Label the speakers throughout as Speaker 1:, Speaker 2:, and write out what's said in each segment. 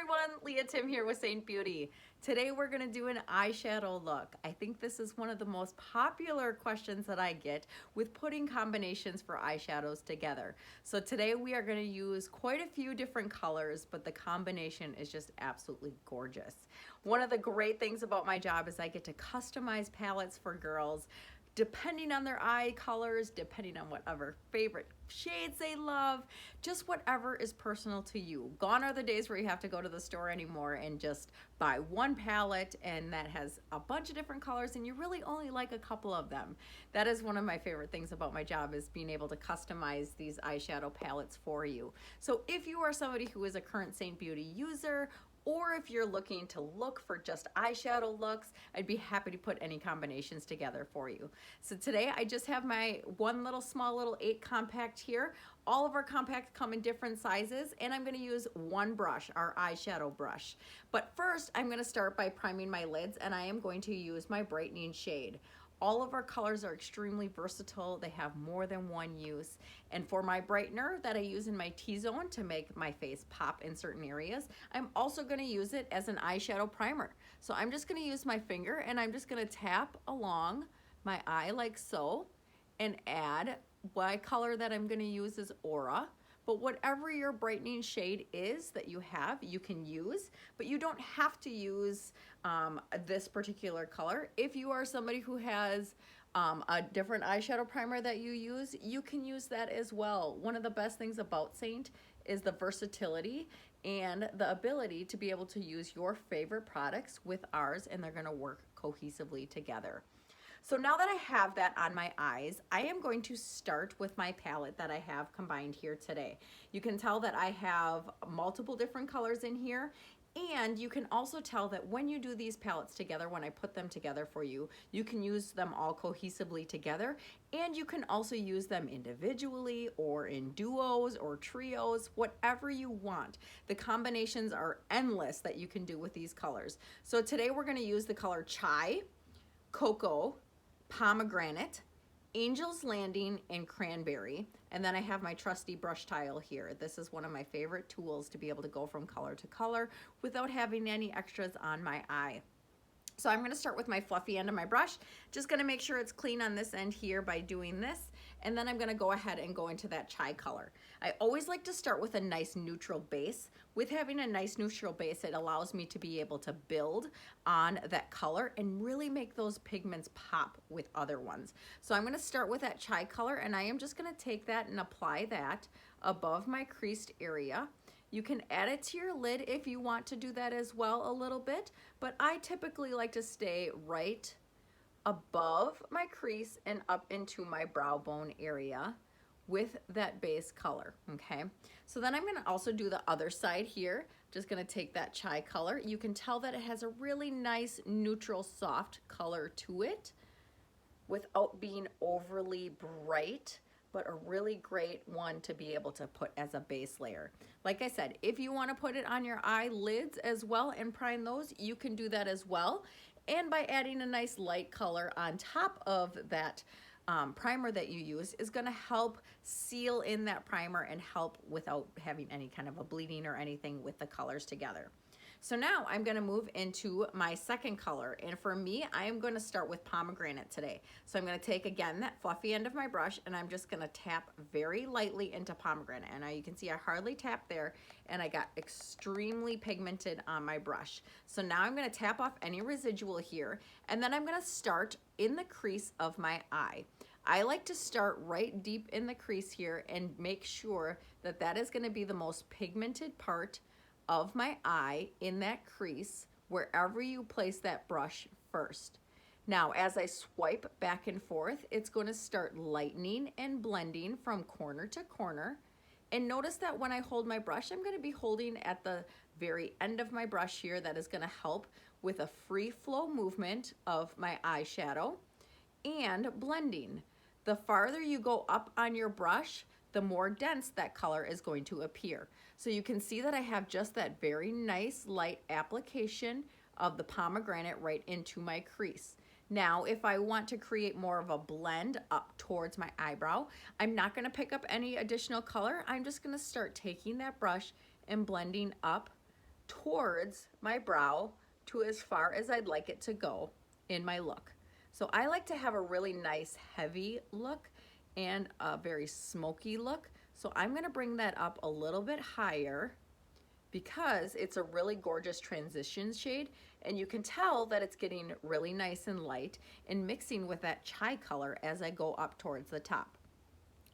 Speaker 1: everyone, Leah Tim here with Seint Beauty. Today we're going to do an eyeshadow look. I think this is one of the most popular questions that I get with putting combinations for eyeshadows together. So today we are going to use quite a few different colors, but the combination is just absolutely gorgeous. One of the great things about my job is I get to customize palettes for girls depending on their eye colors, depending on whatever favorite shades they love, just whatever is personal to you. Gone are the days where you have to go to the store anymore and just buy one palette and that has a bunch of different colors and you really only like a couple of them. That is one of my favorite things about my job, is being able to customize these eyeshadow palettes for you. So if you are somebody who is a current Seint Beauty user, or if you're looking to look for just eyeshadow looks, I'd be happy to put any combinations together for you. So today I just have my one small little 8 compact here. All of our compacts come in different sizes, and I'm gonna use one brush, our eyeshadow brush. But first, I'm gonna start by priming my lids, and I am going to use my brightening shade. All of our colors are extremely versatile. They have more than one use. And for my brightener that I use in my T-zone to make my face pop in certain areas, I'm also gonna use it as an eyeshadow primer. So I'm just gonna use my finger and I'm just gonna tap along my eye like so and add my color that I'm gonna use is Aura. But whatever your brightening shade is that you have, you can use, but you don't have to use this particular color. If you are somebody who has a different eyeshadow primer that you use, you can use that as well. One of the best things about Seint is the versatility and the ability to be able to use your favorite products with ours, and they're gonna work cohesively together. So now that I have that on my eyes, I am going to start with my palette that I have combined here today. You can tell that I have multiple different colors in here, and you can also tell that when you do these palettes together, when I put them together for you, you can use them all cohesively together, and you can also use them individually or in duos or trios, whatever you want. The combinations are endless that you can do with these colors. So today we're gonna use the color Chai, Coco, Pomegranate, Angel's Landing, and Cranberry. And then I have my trusty brush tile here. This is one of my favorite tools to be able to go from color to color without having any extras on my eye. So I'm gonna start with my fluffy end of my brush. Just gonna make sure it's clean on this end here by doing this. And then I'm gonna go ahead and go into that Chai color. I always like to start with a nice neutral base. With having a nice neutral base, it allows me to be able to build on that color and really make those pigments pop with other ones. So I'm gonna start with that Chai color, and I am just gonna take that and apply that above my creased area. You can add it to your lid if you want to do that as well a little bit, but I typically like to stay right above my crease and up into my brow bone area with that base color, okay? So then I'm gonna also do the other side here. Just gonna take that Chai color. You can tell that it has a really nice neutral soft color to it without being overly bright, but a really great one to be able to put as a base layer. Like I said, if you want to put it on your eyelids as well and prime those, you can do that as well. And by adding a nice light color on top of that primer that you use is going to help seal in that primer and help without having any kind of a bleeding or anything with the colors together. So now I'm gonna move into my second color, and for me, I am gonna start with Pomegranate today. So I'm gonna take, again, that fluffy end of my brush, and I'm just gonna tap very lightly into Pomegranate. And now you can see I hardly tap there, and I got extremely pigmented on my brush. So now I'm gonna tap off any residual here, and then I'm gonna start in the crease of my eye. I like to start right deep in the crease here and make sure that that is gonna be the most pigmented part of my eye in that crease wherever you place that brush first. Now, as I swipe back and forth, it's going to start lightening and blending from corner to corner. And notice that when I hold my brush, I'm going to be holding at the very end of my brush here. That is going to help with a free flow movement of my eyeshadow and blending. The farther you go up on your brush, the more dense that color is going to appear. So you can see that I have just that very nice light application of the Pomegranate right into my crease. Now, if I want to create more of a blend up towards my eyebrow, I'm not gonna pick up any additional color. I'm just gonna start taking that brush and blending up towards my brow to as far as I'd like it to go in my look. So I like to have a really nice heavy look and a very smoky look. So I'm gonna bring that up a little bit higher because it's a really gorgeous transition shade, and you can tell that it's getting really nice and light and mixing with that chai color as I go up towards the top.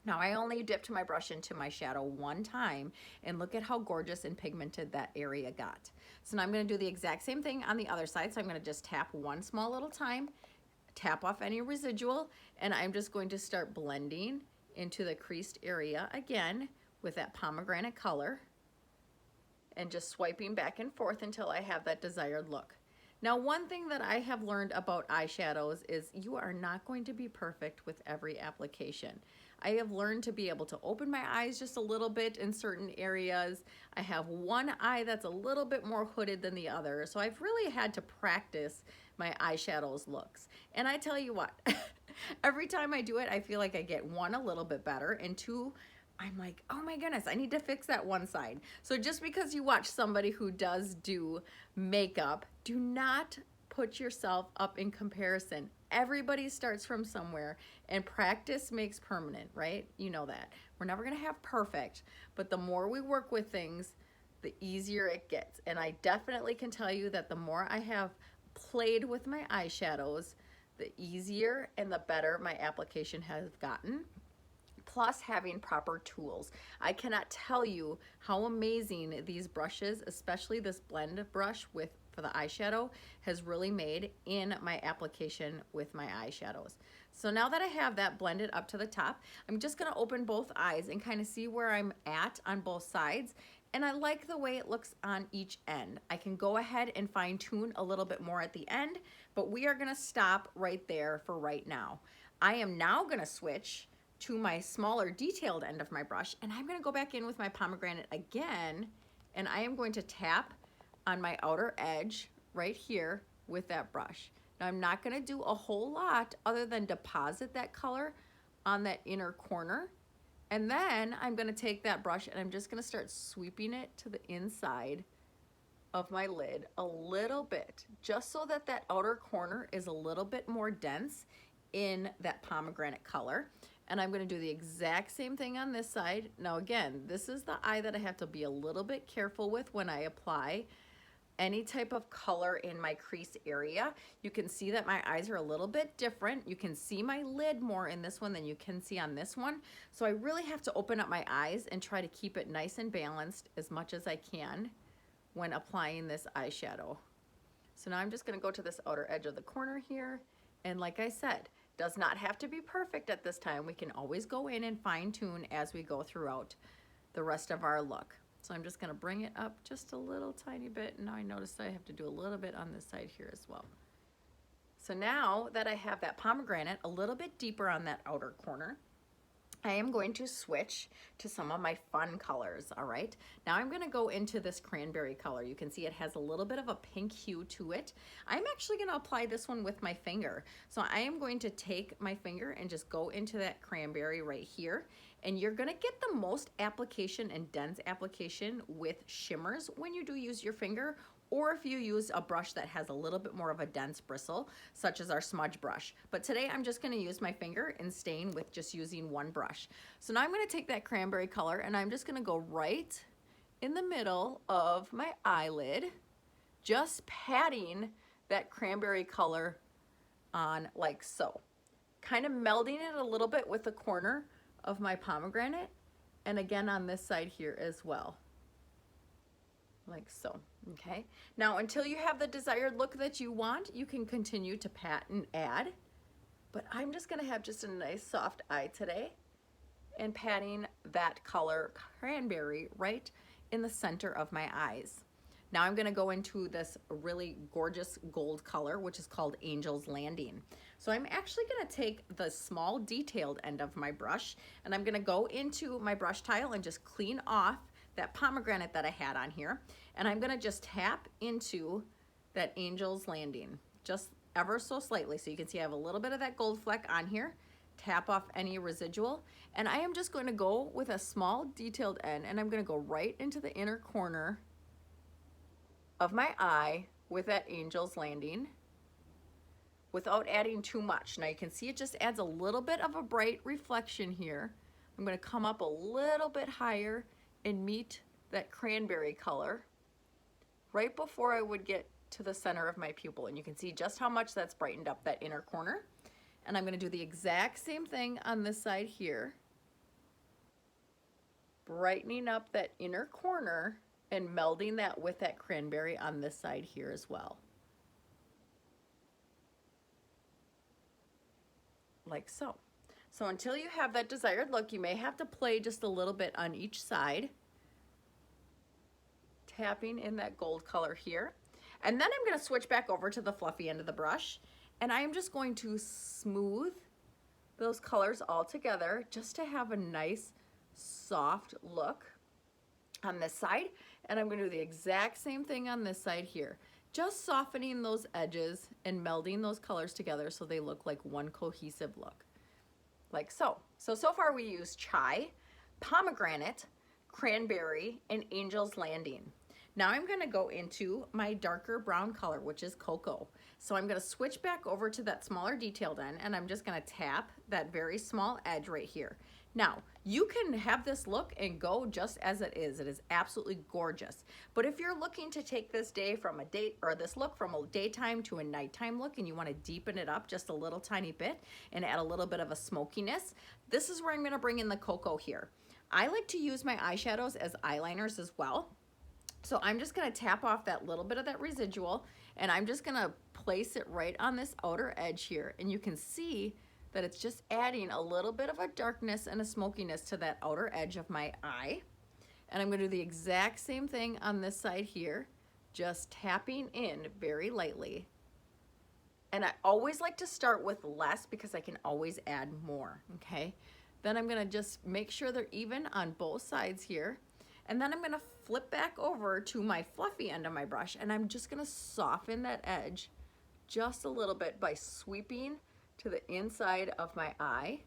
Speaker 1: Now I only dipped my brush into my shadow one time, and look at how gorgeous and pigmented that area got. So now I'm gonna do the exact same thing on the other side. So I'm gonna just tap one small little time, tap off any residual, and I'm just going to start blending into the creased area again with that pomegranate color, and just swiping back and forth until I have that desired look. Now, one thing that I have learned about eyeshadows is you are not going to be perfect with every application. I have learned to be able to open my eyes just a little bit in certain areas. I have one eye that's a little bit more hooded than the other, so I've really had to practice my eyeshadows looks. And I tell you what, every time I do it, I feel like I get one, a little bit better, and two, I'm like, oh my goodness, I need to fix that one side. So just because you watch somebody who does do makeup, do not put yourself up in comparison. Everybody starts from somewhere, and practice makes permanent, right? You know that. We're never gonna have perfect, but the more we work with things, the easier it gets. And I definitely can tell you that the more I have played with my eyeshadows, the easier and the better my application has gotten. Plus having proper tools. I cannot tell you how amazing these brushes, especially this blend brush for the eyeshadow, has really made in my application with my eyeshadows. So now that I have that blended up to the top, I'm just gonna open both eyes and kind of see where I'm at on both sides. And I like the way it looks on each end. I can go ahead and fine tune a little bit more at the end, but we are gonna stop right there for right now. I am now gonna switch to my smaller detailed end of my brush, and I'm gonna go back in with my pomegranate again, and I am going to tap on my outer edge right here with that brush. Now I'm not gonna do a whole lot other than deposit that color on that inner corner, and then I'm gonna take that brush and I'm just gonna start sweeping it to the inside of my lid a little bit, just so that that outer corner is a little bit more dense in that pomegranate color. And I'm gonna do the exact same thing on this side. Now again, this is the eye that I have to be a little bit careful with when I apply any type of color in my crease area. You can see that my eyes are a little bit different. You can see my lid more in this one than you can see on this one. So I really have to open up my eyes and try to keep it nice and balanced as much as I can when applying this eyeshadow. So now I'm just gonna go to this outer edge of the corner here. And like I said, does not have to be perfect at this time. We can always go in and fine tune as we go throughout the rest of our look. So I'm just gonna bring it up just a little tiny bit. And now I notice I have to do a little bit on this side here as well. So now that I have that pomegranate a little bit deeper on that outer corner, I am going to switch to some of my fun colors, all right? Now I'm gonna go into this cranberry color. You can see it has a little bit of a pink hue to it. I'm actually gonna apply this one with my finger. So I am going to take my finger and just go into that cranberry right here. And you're gonna get the most application and dense application with shimmers when you do use your finger, or if you use a brush that has a little bit more of a dense bristle, such as our smudge brush. But today I'm just gonna use my finger and stain with just using one brush. So now I'm gonna take that cranberry color and I'm just gonna go right in the middle of my eyelid, just patting that cranberry color on like so. Kind of melding it a little bit with the corner of my pomegranate, and again on this side here as well. Like so, okay? Now, until you have the desired look that you want, you can continue to pat and add, but I'm just gonna have just a nice soft eye today and patting that color cranberry right in the center of my eyes. Now I'm gonna go into this really gorgeous gold color, which is called Angel's Landing. So I'm actually gonna take the small detailed end of my brush and I'm gonna go into my brush tile and just clean off that pomegranate that I had on here, and I'm gonna just tap into that Angel's Landing, just ever so slightly. So you can see I have a little bit of that gold fleck on here, tap off any residual, and I am just going to go with a small detailed end, and I'm gonna go right into the inner corner of my eye with that Angel's Landing without adding too much. Now you can see it just adds a little bit of a bright reflection here. I'm going to come up a little bit higher and meet that cranberry color right before I would get to the center of my pupil. And you can see just how much that's brightened up that inner corner. And I'm going to do the exact same thing on this side here, brightening up that inner corner and melding that with that cranberry on this side here as well. Like so. So until you have that desired look, you may have to play just a little bit on each side, tapping in that gold color here. And then I'm going to switch back over to the fluffy end of the brush, and I am just going to smooth those colors all together just to have a nice soft look on this side. And I'm going to do the exact same thing on this side here, just softening those edges and melding those colors together so they look like one cohesive look. Like so. So far we used Chai, Pomegranate, Cranberry, and Angel's Landing. Now I'm going to go into my darker brown color, which is Coco. So I'm going to switch back over to that smaller detailed end, and I'm just going to tap that very small edge right here. Now, you can have this look and go just as it is. It is absolutely gorgeous. But if you're looking to take this day from a day, or this look from a daytime to a nighttime look, and you want to deepen it up just a little tiny bit and add a little bit of a smokiness, this is where I'm going to bring in the Coco here. I like to use my eyeshadows as eyeliners as well. So I'm just going to tap off that little bit of that residual, and I'm just going to place it right on this outer edge here. And you can see that it's just adding a little bit of a darkness and a smokiness to that outer edge of my eye. And I'm going to do the exact same thing on this side here, just tapping in very lightly. And I always like to start with less because I can always add more, okay? Then I'm going to just make sure they're even on both sides here. And then I'm going to flip back over to my fluffy end of my brush, and I'm just going to soften that edge just a little bit by sweeping to the inside of my eye.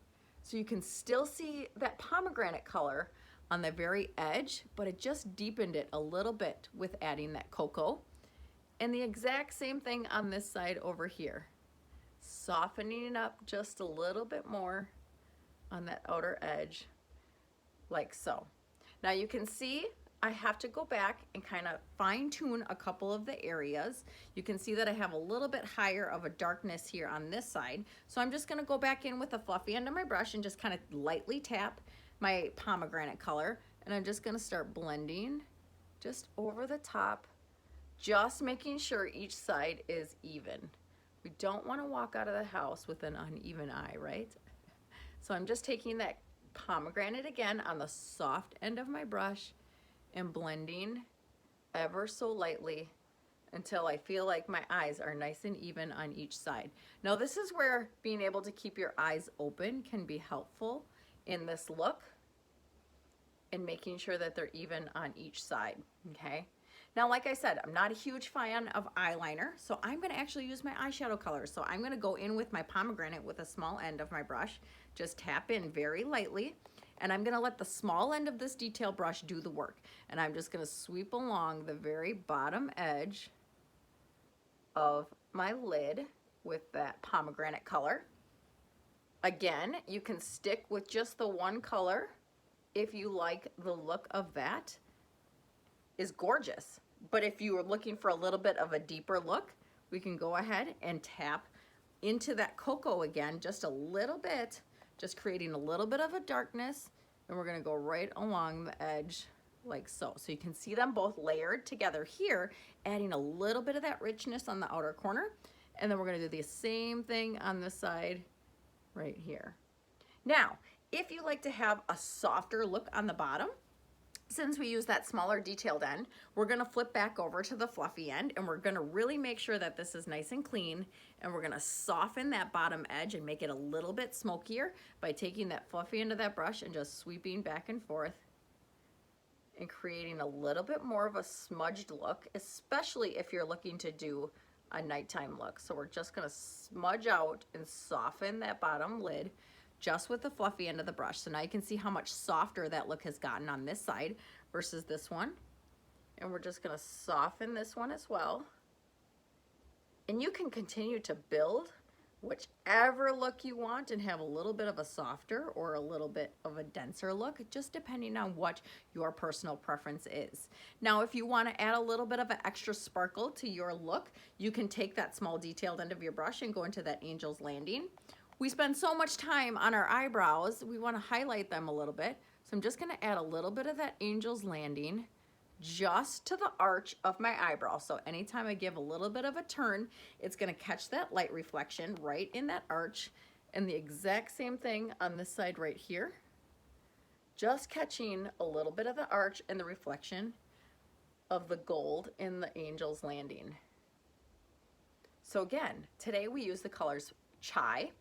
Speaker 1: So you can still see that pomegranate color on the very edge, but it just deepened it a little bit with adding that Coco. And the exact same thing on this side over here. Softening it up just a little bit more on that outer edge, like so. Now you can see I have to go back and kind of fine tune a couple of the areas. You can see that I have a little bit higher of a darkness here on this side. So I'm just going to go back in with the fluffy end of my brush and just kind of lightly tap my pomegranate color. And I'm just going to start blending just over the top, just making sure each side is even. We don't want to walk out of the house with an uneven eye, right? So I'm just taking that pomegranate again on the soft end of my brush and blending ever so lightly until I feel like my eyes are nice and even on each side. Now this is where being able to keep your eyes open can be helpful in this look and making sure that they're even on each side, okay? Now, like I said, I'm not a huge fan of eyeliner, so I'm going to actually use my eyeshadow colors. So I'm going to go in with my pomegranate with a small end of my brush, just tap in very lightly, and I'm going to let the small end of this detail brush do the work. And I'm just going to sweep along the very bottom edge of my lid with that pomegranate color. Again, you can stick with just the one color if you like the look of that. Is gorgeous. But if you are looking for a little bit of a deeper look, we can go ahead and tap into that Coco again just a little bit, just creating a little bit of a darkness, and we're going to go right along the edge like so. So you can see them both layered together here, adding a little bit of that richness on the outer corner, and then we're going to do the same thing on this side right here. Now, if you like to have a softer look on the bottom, since we use that smaller detailed end, we're going to flip back over to the fluffy end, and we're going to really make sure that this is nice and clean, and we're going to soften that bottom edge and make it a little bit smokier by taking that fluffy end of that brush and just sweeping back and forth and creating a little bit more of a smudged look, especially if you're looking to do a nighttime look. So we're just going to smudge out and soften that bottom lid just with the fluffy end of the brush. So now you can see how much softer that look has gotten on this side versus this one. And we're just gonna soften this one as well. And you can continue to build whichever look you want and have a little bit of a softer or a little bit of a denser look, just depending on what your personal preference is. Now, if you want to add a little bit of an extra sparkle to your look, you can take that small detailed end of your brush and go into that Angel's Landing. We spend so much time on our eyebrows, we want to highlight them a little bit. So I'm just going to add a little bit of that Angel's Landing just to the arch of my eyebrow. So anytime I give a little bit of a turn, it's going to catch that light reflection right in that arch. And the exact same thing on this side right here. Just catching a little bit of the arch and the reflection of the gold in the Angel's Landing. So again, today we use the colors Chai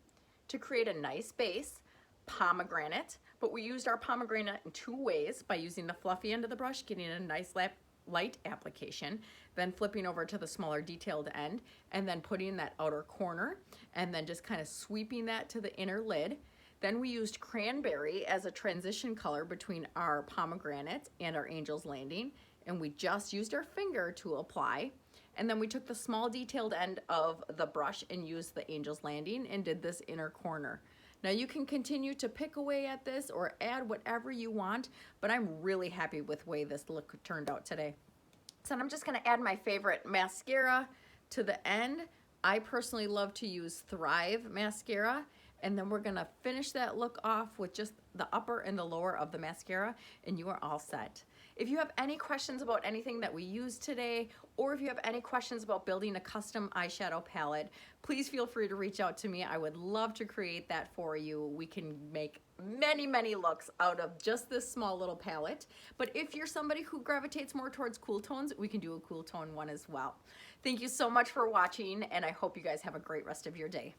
Speaker 1: to create a nice base, Pomegranate, but we used our pomegranate in two ways, by using the fluffy end of the brush, getting a nice light application, then flipping over to the smaller detailed end, and then putting that outer corner, and then just kind of sweeping that to the inner lid. Then we used Cranberry as a transition color between our pomegranate and our Angel's Landing, and we just used our finger to apply. And then we took the small detailed end of the brush and used the Angel's Landing and did this inner corner. Now you can continue to pick away at this or add whatever you want, but I'm really happy with the way this look turned out today. So I'm just gonna add my favorite mascara to the end. I personally love to use Thrive mascara, and then we're gonna finish that look off with just the upper and the lower of the mascara, and you are all set. If you have any questions about anything that we used today, or if you have any questions about building a custom eyeshadow palette, please feel free to reach out to me. I would love to create that for you. We can make many, many looks out of just this small little palette. But if you're somebody who gravitates more towards cool tones, we can do a cool tone one as well. Thank you so much for watching, and I hope you guys have a great rest of your day.